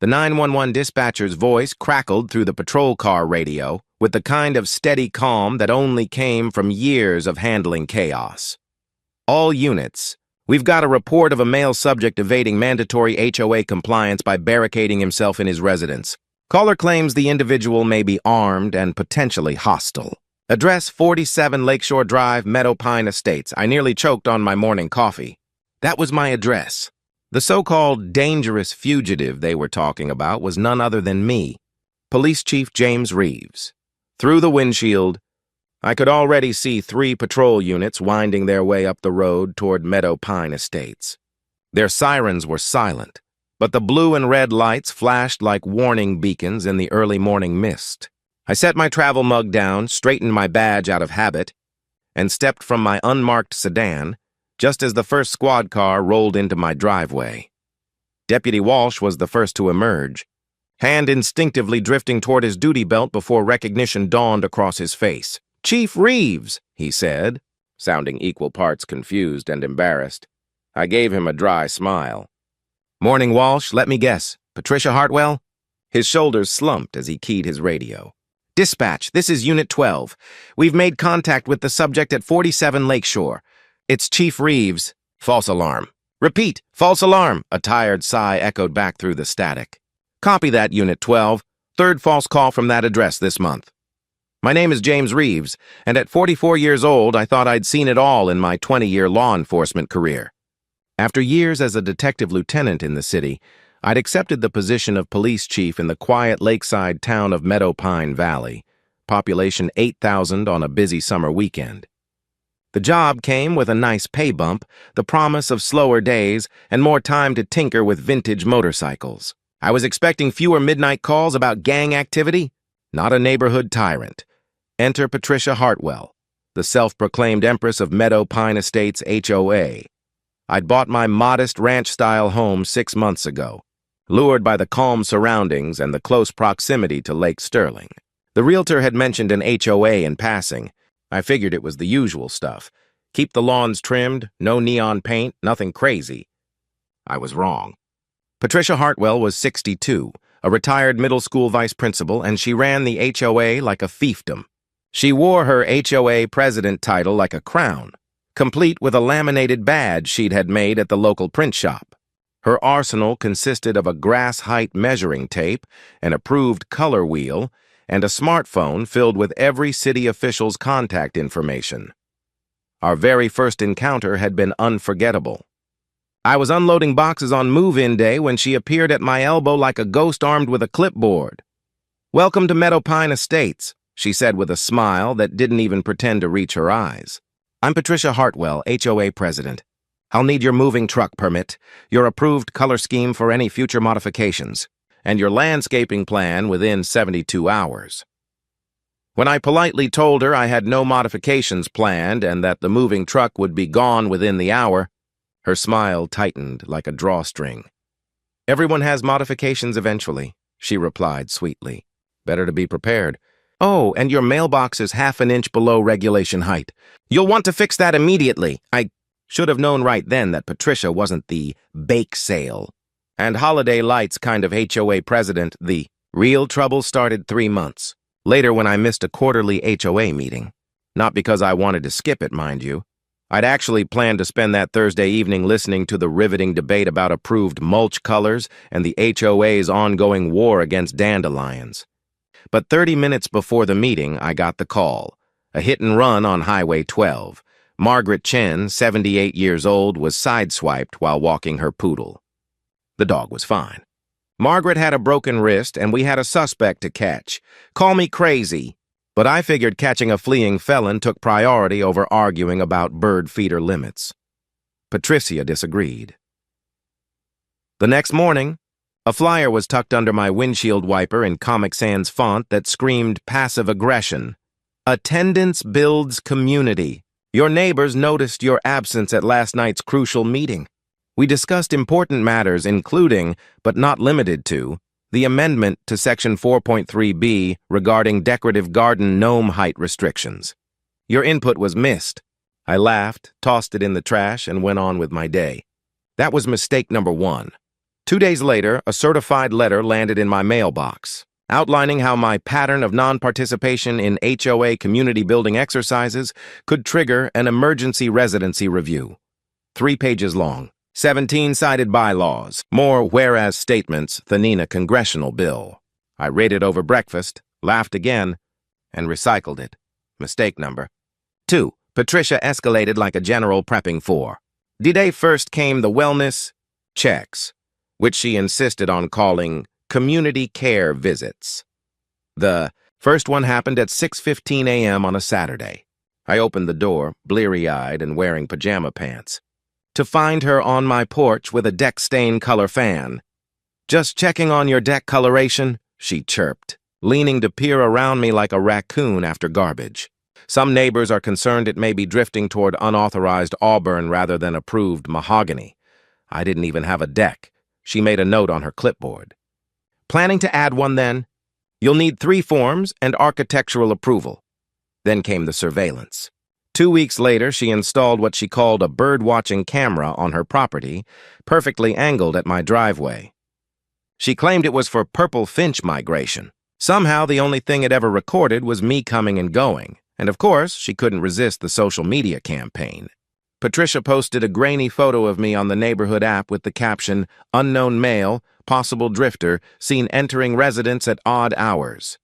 The 911 dispatcher's voice crackled through the patrol car radio with the kind of steady calm that only came from years of handling chaos. All units, we've got a report of a male subject evading mandatory HOA compliance by barricading himself in his residence. Caller claims the individual may be armed and potentially hostile. Address 47 Lakeshore Drive, Meadow Pine Estates. I nearly choked on my morning coffee. That was my address. The so-called dangerous fugitive they were talking about was none other than me, Police Chief James Reeves. Through the windshield, I could already see 3 patrol units winding their way up the road toward Meadow Pine Estates. Their sirens were silent, but the blue and red lights flashed like warning beacons in the early morning mist. I set my travel mug down, straightened my badge out of habit, and stepped from my unmarked sedan just as the first squad car rolled into my driveway. Deputy Walsh was the first to emerge, hand instinctively drifting toward his duty belt before recognition dawned across his face. "Chief Reeves," he said, sounding equal parts confused and embarrassed. I gave him a dry smile. "Morning, Walsh. Let me guess. Patricia Hartwell?" His shoulders slumped as he keyed his radio. "Dispatch, this is Unit 12. We've made contact with the subject at 47 Lakeshore. It's Chief Reeves." False alarm. "Repeat, false alarm," a tired sigh echoed back through the static. "Copy that, Unit 12. Third false call from that address this month. My name is James Reeves, and at 44 years old, I thought I'd seen it all in my 20-year law enforcement career. After years as a detective lieutenant in the city, I'd accepted the position of police chief in the quiet lakeside town of Meadow Pine Valley, population 8,000 on a busy summer weekend. The job came with a nice pay bump, the promise of slower days, and more time to tinker with vintage motorcycles. I was expecting fewer midnight calls about gang activity, not a neighborhood tyrant. Enter Patricia Hartwell, the self-proclaimed empress of Meadow Pine Estates HOA. I'd bought my modest ranch-style home 6 months ago, lured by the calm surroundings and the close proximity to Lake Sterling. The realtor had mentioned an HOA in passing. I figured it was the usual stuff. Keep the lawns trimmed, no neon paint, nothing crazy. I was wrong. Patricia Hartwell was 62, a retired middle school vice principal, and she ran the HOA like a fiefdom. She wore her HOA president title like a crown, complete with a laminated badge she'd had made at the local print shop. Her arsenal consisted of a grass-height measuring tape, an approved color wheel, and a smartphone filled with every city official's contact information. Our very first encounter had been unforgettable. I was unloading boxes on move-in day when she appeared at my elbow like a ghost armed with a clipboard. "Welcome to Meadow Pine Estates," she said with a smile that didn't even pretend to reach her eyes. "I'm Patricia Hartwell, HOA president. I'll need your moving truck permit, your approved color scheme for any future modifications, and your landscaping plan within 72 hours. When I politely told her I had no modifications planned and that the moving truck would be gone within the hour, her smile tightened like a drawstring. "Everyone has modifications eventually," she replied sweetly. "Better to be prepared. Oh, and your mailbox is half an inch below regulation height. You'll want to fix that immediately." I should have known right then that Patricia wasn't the bake sale and holiday lights kind of HOA president. The real trouble started 3 months later when I missed a quarterly HOA meeting. Not because I wanted to skip it, mind you. I'd actually planned to spend that Thursday evening listening to the riveting debate about approved mulch colors and the HOA's ongoing war against dandelions. But 30 minutes before the meeting, I got the call. A hit and run on Highway 12. Margaret Chen, 78 years old, was sideswiped while walking her poodle. The dog was fine. Margaret had a broken wrist, and we had a suspect to catch. Call me crazy, but I figured catching a fleeing felon took priority over arguing about bird feeder limits. Patricia disagreed. The next morning, a flyer was tucked under my windshield wiper in Comic Sans font that screamed passive aggression. "Attendance builds community. Your neighbors noticed your absence at last night's crucial meeting. We discussed important matters including, but not limited to, the amendment to Section 4.3b regarding decorative garden gnome height restrictions. Your input was missed." I laughed, tossed it in the trash, and went on with my day. That was mistake number 1. 2 days later, a certified letter landed in my mailbox, outlining how my pattern of non-participation in HOA community building exercises could trigger an emergency residency review. 3 pages long, 17-sided bylaws, more whereas statements than in a congressional bill. I read it over breakfast, laughed again, and recycled it. Mistake number 2. Patricia escalated like a general prepping for. D-Day first came the wellness checks, which she insisted on calling community care visits. The first one happened at 6:15 a.m. on a Saturday. I opened the door, bleary-eyed and wearing pajama pants, to find her on my porch with a deck stain color fan. "Just checking on your deck coloration," she chirped, leaning to peer around me like a raccoon after garbage. Some neighbors are concerned it may be drifting toward unauthorized auburn rather than approved mahogany. I didn't even have a deck. She made a note on her clipboard. "Planning to add one then? You'll need 3 forms and architectural approval." Then came the surveillance. 2 weeks later, she installed what she called a bird-watching camera on her property, perfectly angled at my driveway. She claimed it was for purple finch migration. Somehow, the only thing it ever recorded was me coming and going, and of course, she couldn't resist the social media campaign. Patricia posted a grainy photo of me on the neighborhood app with the caption, "Unknown male, possible drifter, seen entering residence at odd hours.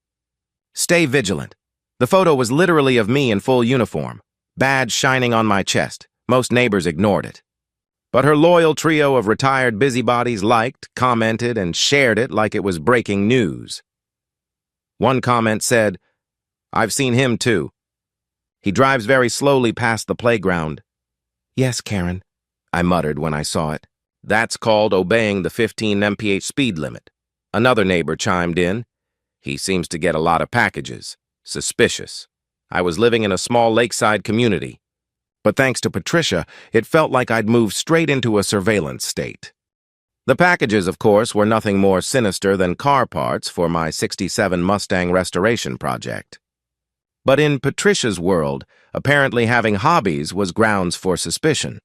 Stay vigilant." The photo was literally of me in full uniform, badge shining on my chest. Most neighbors ignored it. But her loyal trio of retired busybodies liked, commented, and shared it like it was breaking news. One comment said, "I've seen him too. He drives very slowly past the playground." "Yes, Karen," I muttered when I saw it. "That's called obeying the 15 mph speed limit." Another neighbor chimed in. "He seems to get a lot of packages. Suspicious. I was living in a small lakeside community. But thanks to Patricia, it felt like I'd moved straight into a surveillance state." The packages, of course, were nothing more sinister than car parts for my '67 Mustang restoration project. But in Patricia's world, apparently having hobbies was grounds for suspicion.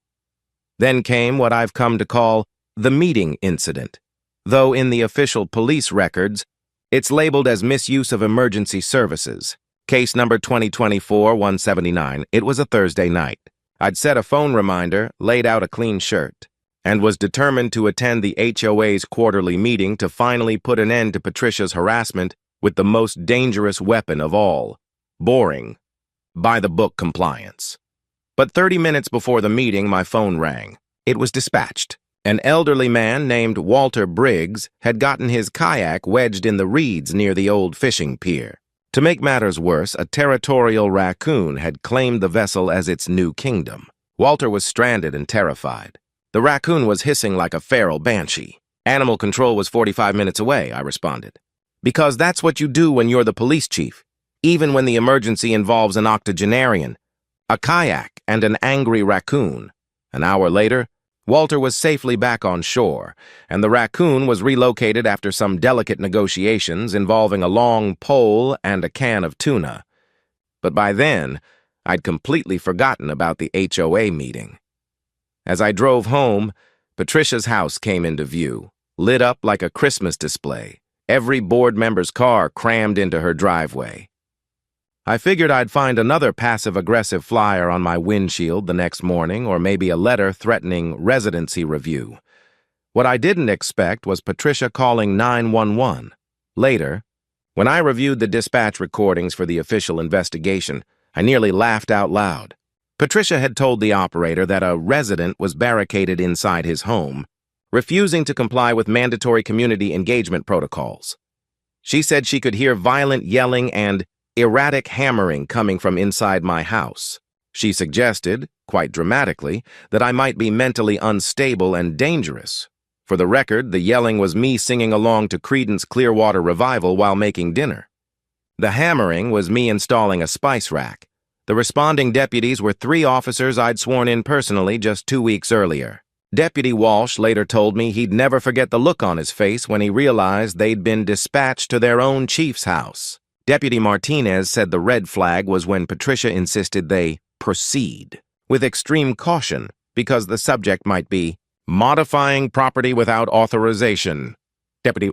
Then came what I've come to call the meeting incident, though in the official police records, it's labeled as misuse of emergency services. Case number 2024-179. It was a Thursday night. I'd set a phone reminder, laid out a clean shirt, and was determined to attend the HOA's quarterly meeting to finally put an end to Patricia's harassment with the most dangerous weapon of all: boring, by-the-book compliance. But 30 minutes before the meeting, my phone rang. It was dispatched. An elderly man named Walter Briggs had gotten his kayak wedged in the reeds near the old fishing pier. To make matters worse, a territorial raccoon had claimed the vessel as its new kingdom. Walter was stranded and terrified. The raccoon was hissing like a feral banshee. "Animal control was 45 minutes away," I responded. "Because that's what you do when you're the police chief, even when the emergency involves an octogenarian, a kayak, and an angry raccoon." An hour later, Walter was safely back on shore, and the raccoon was relocated after some delicate negotiations involving a long pole and a can of tuna. But by then, I'd completely forgotten about the HOA meeting. As I drove home, Patricia's house came into view, lit up like a Christmas display, every board member's car crammed into her driveway. I figured I'd find another passive-aggressive flyer on my windshield the next morning, or maybe a letter threatening residency review. What I didn't expect was Patricia calling 911. Later, when I reviewed the dispatch recordings for the official investigation, I nearly laughed out loud. Patricia had told the operator that a resident was barricaded inside his home, refusing to comply with mandatory community engagement protocols. She said she could hear violent yelling and erratic hammering coming from inside my house. She suggested, quite dramatically, that I might be mentally unstable and dangerous. For the record, the yelling was me singing along to Creedence Clearwater Revival while making dinner. The hammering was me installing a spice rack. The responding deputies were 3 officers I'd sworn in personally just 2 weeks earlier. Deputy Walsh later told me he'd never forget the look on his face when he realized they'd been dispatched to their own chief's house. Deputy Martinez said the red flag was when Patricia insisted they proceed with extreme caution because the subject might be Modifying property without authorization. Deputy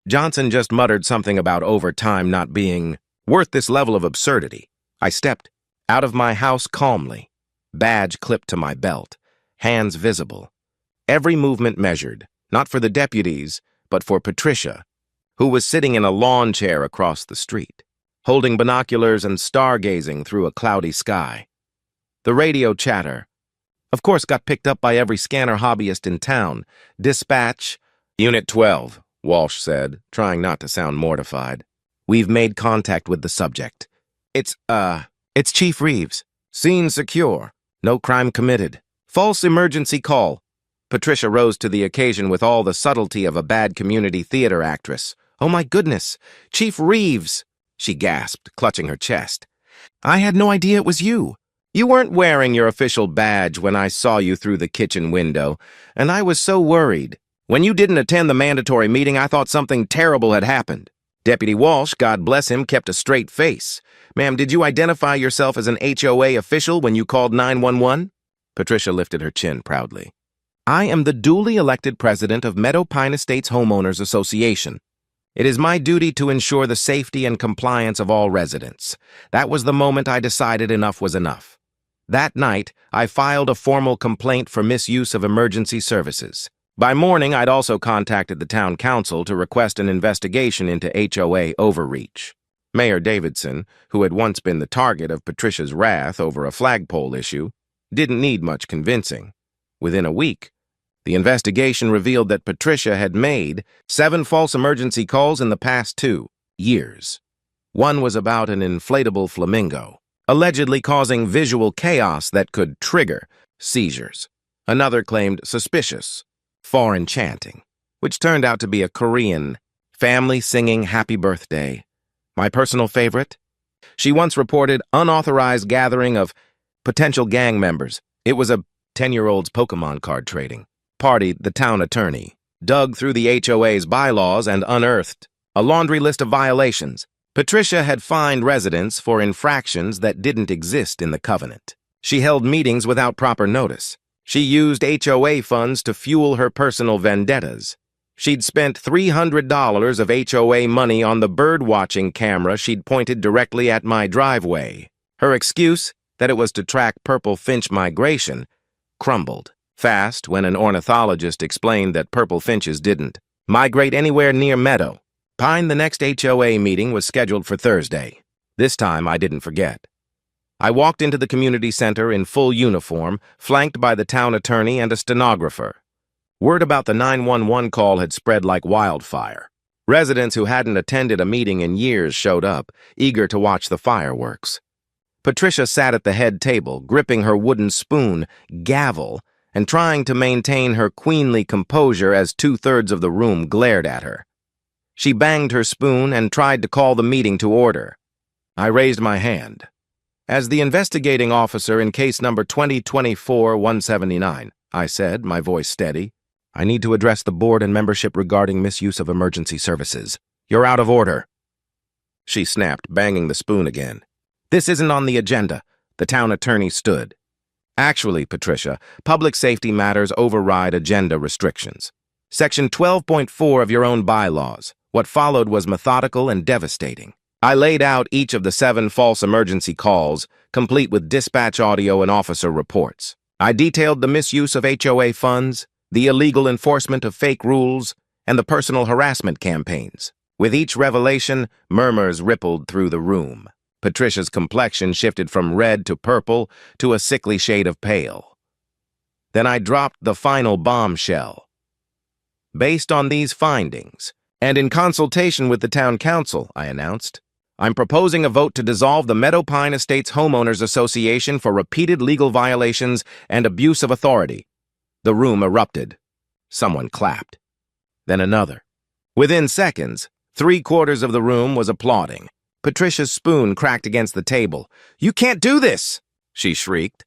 Johnson just muttered something about overtime not being worth this level of absurdity. I stepped out of my house calmly, badge clipped to my belt, hands visible. Every movement measured, not for the deputies, but for Patricia, who was sitting in a lawn chair across the street, holding binoculars and stargazing through a cloudy sky. The radio chatter, of course, got picked up by every scanner hobbyist in town. Dispatch, Unit 12, Walsh said, trying not to sound mortified. We've made contact with the subject. It's Chief Reeves. Scene secure. No crime committed. False emergency call. Patricia rose to the occasion with all the subtlety of a bad community theater actress. Oh my goodness, Chief Reeves, she gasped, clutching her chest. I had no idea it was you. You weren't wearing your official badge when I saw you through the kitchen window, and I was so worried. When you didn't attend the mandatory meeting, I thought something terrible had happened. Deputy Walsh, God bless him, kept a straight face. Ma'am, did you identify yourself as an HOA official when you called 911? Patricia lifted her chin proudly. I am the duly elected president of Meadow Pine Estates Homeowners Association. It is my duty to ensure the safety and compliance of all residents. That was the moment I decided enough was enough. That night, I filed a formal complaint for misuse of emergency services. By morning, I'd also contacted the town council to request an investigation into HOA overreach. Mayor Davidson, who had once been the target of Patricia's wrath over a flagpole issue, didn't need much convincing. Within a week, the investigation revealed that Patricia had made 7 false emergency calls in the past 2 years. One was about an inflatable flamingo, allegedly causing visual chaos that could trigger seizures. Another claimed suspicious, foreign chanting, which turned out to be a Korean family singing happy birthday. My personal favorite? She once reported unauthorized gathering of potential gang members. It was a 10-year-old's Pokemon card trading party. The town attorney dug through the HOA's bylaws and unearthed a laundry list of violations. Patricia had fined residents for infractions that didn't exist in the covenant. She held meetings without proper notice. She used HOA funds to fuel her personal vendettas. She'd spent $300 of HOA money on the bird-watching camera she'd pointed directly at my driveway. Her excuse, that it was to track purple finch migration, crumbled fast when an ornithologist explained that purple finches didn't migrate anywhere near Meadow Pine. The next HOA meeting was scheduled for Thursday. This time, I didn't forget. I walked into the community center in full uniform, flanked by the town attorney and a stenographer. Word about the 911 call had spread like wildfire. Residents who hadn't attended a meeting in years showed up, eager to watch the fireworks. Patricia sat at the head table, gripping her wooden spoon, gavel, and trying to maintain her queenly composure as 2/3 of the room glared at her. She banged her spoon and tried to call the meeting to order. I raised my hand. As the investigating officer in case number 2024-179, I said, my voice steady, I need to address the board and membership regarding misuse of emergency services. You're out of order. She snapped, banging the spoon again. This isn't on the agenda. The town attorney stood. Actually, Patricia, public safety matters override agenda restrictions. Section 12.4 of your own bylaws. What followed was methodical and devastating. I laid out each of the 7 false emergency calls, complete with dispatch audio and officer reports. I detailed the misuse of HOA funds, the illegal enforcement of fake rules, and the personal harassment campaigns. With each revelation, murmurs rippled through the room. Patricia's complexion shifted from red to purple to a sickly shade of pale. Then I dropped the final bombshell. Based on these findings, and in consultation with the town council, I announced, I'm proposing a vote to dissolve the Meadow Pine Estates Homeowners Association for repeated legal violations and abuse of authority. The room erupted. Someone clapped. Then another. Within seconds, 3/4 of the room was applauding. Patricia's spoon cracked against the table. You can't do this, she shrieked.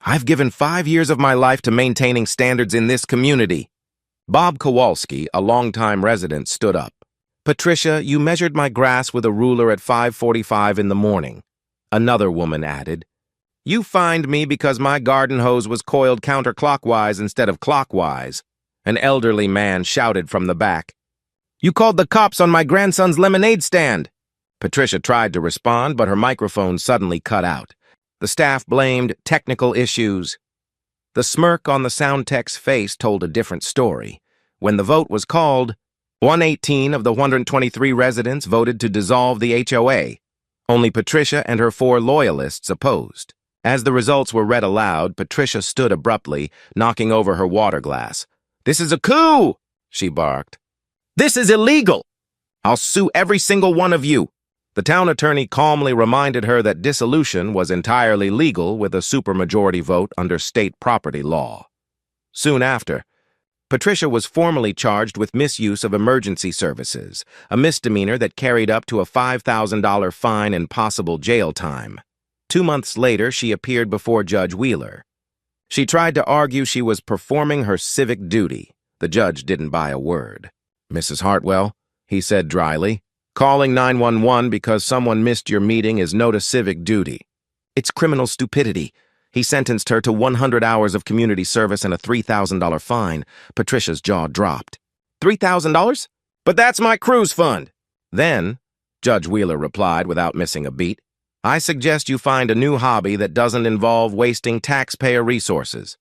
I've given 5 years of my life to maintaining standards in this community. Bob Kowalski, a longtime resident, stood up. Patricia, you measured my grass with a ruler at 5:45 in the morning. Another woman added, You fined me because my garden hose was coiled counterclockwise instead of clockwise, an elderly man shouted from the back. You called the cops on my grandson's lemonade stand. Patricia tried to respond, but her microphone suddenly cut out. The staff blamed technical issues. The smirk on the sound tech's face told a different story. When the vote was called, 118 of the 123 residents voted to dissolve the HOA. Only Patricia and her 4 loyalists opposed. As the results were read aloud, Patricia stood abruptly, knocking over her water glass. "This is a coup!" she barked. "This is illegal! I'll sue every single one of you!" The town attorney calmly reminded her that dissolution was entirely legal with a supermajority vote under state property law. Soon after, Patricia was formally charged with misuse of emergency services, a misdemeanor that carried up to a $5,000 fine and possible jail time. 2 months later, she appeared before Judge Wheeler. She tried to argue she was performing her civic duty. The judge didn't buy a word. "Mrs. Hartwell," he said dryly, "calling 911 because someone missed your meeting is no to civic duty. It's criminal stupidity." He sentenced her to 100 hours of community service and a $3,000 fine. Patricia's jaw dropped. $3,000? But that's my cruise fund. Then, Judge Wheeler replied without missing a beat, I suggest you find a new hobby that doesn't involve wasting taxpayer resources.